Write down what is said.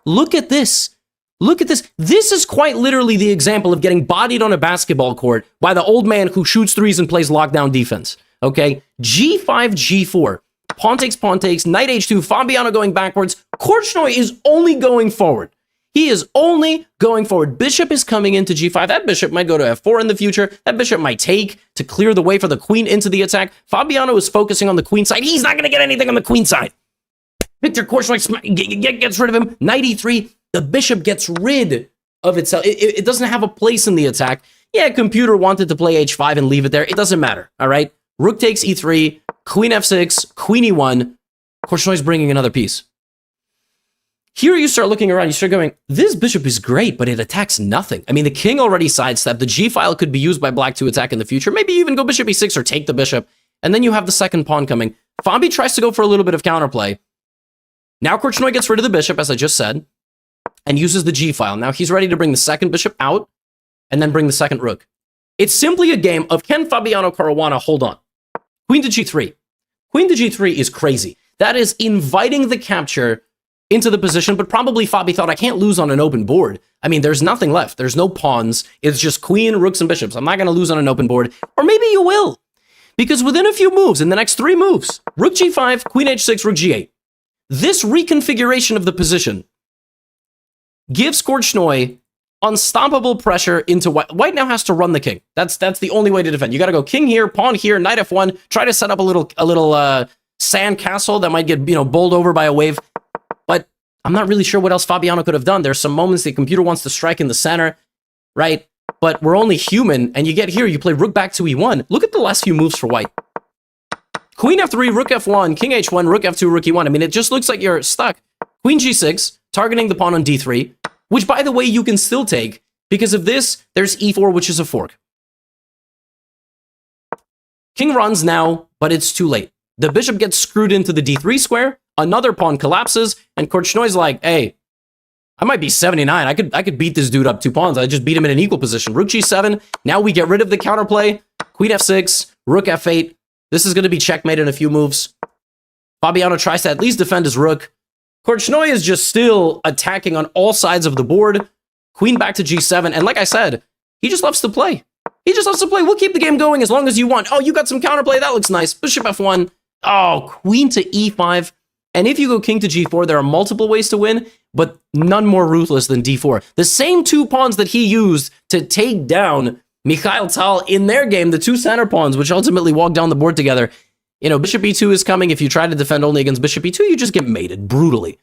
Look at this. Look at this. This is quite literally the example of getting bodied on a basketball court by the old man who shoots threes and plays lockdown defense. Okay? G5, G4. Pawn takes, knight H2, Fabiano going backwards. Korchnoi is only going forward. He is only going forward. Bishop is coming into G5. That bishop might go to F4 in the future. That bishop might take to clear the way for the queen into the attack. Fabiano is focusing on the queen side. He's not going to get anything on the queen side. Viktor Korchnoi gets rid of him. Knight E3. The bishop gets rid of itself. It doesn't have a place in the attack. Yeah, computer wanted to play H5 and leave it there. It doesn't matter, all right? Rook takes E3, Queen F6, Queen E1. Korchnoi's bringing another piece. Here you start looking around, you start going, this bishop is great, but it attacks nothing. I mean, the king already sidestepped. The G file could be used by black to attack in the future. Maybe even go bishop E6 or take the bishop. And then you have the second pawn coming. Fabi tries to go for a little bit of counterplay. Now Korchnoi gets rid of the bishop, as I just said, and uses the G file. Now he's ready to bring the second bishop out and then bring the second rook. It's simply a game of can Fabiano Caruana hold on? Queen to G3. Queen to G3 is crazy. That is inviting the capture into the position, but probably Fabi thought, I can't lose on an open board. I mean, there's nothing left. There's no pawns. It's just queen, rooks, and bishops. I'm not going to lose on an open board. Or maybe you will. Because within a few moves, in the next 3 moves, rook G5, queen H6, rook G8. This reconfiguration of the position gives Korchnoi unstoppable pressure into white. White now has to run the king. That's the only way to defend. You got to go king here, pawn here, knight F1, try to set up a little sand castle that might get, bowled over by a wave. But I'm not really sure what else Fabiano could have done. There's some moments the computer wants to strike in the center, right? But we're only human, and you get here, you play rook back to E1. Look at the last few moves for white. Queen F3, rook F1, king H1, rook F2, rook E1. I mean, it just looks like you're stuck. Queen G6, targeting the pawn on D3, which, by the way, you can still take, because of this, there's E4, which is a fork. King runs now, but it's too late. The bishop gets screwed into the D3 square, another pawn collapses, and Korchnoi's like, hey, I might be 79. I could beat this dude up 2 pawns. I just beat him in an equal position. Rook G7. Now we get rid of the counterplay. Queen F6, rook F8. This is going to be checkmate in a few moves. Fabiano tries to at least defend his rook. Korchnoi is just still attacking on all sides of the board. Queen back to G7. And like I said, he just loves to play. He just loves to play. We'll keep the game going as long as you want. Oh, you got some counterplay. That looks nice. Bishop F1. Oh, queen to E5. And if you go king to G4, there are multiple ways to win, but none more ruthless than D4. The same 2 pawns that he used to take down Mikhail Tal in their game, the 2 center pawns, which ultimately walk down the board together. Bishop E2 is coming. If you try to defend only against bishop E2, you just get mated brutally.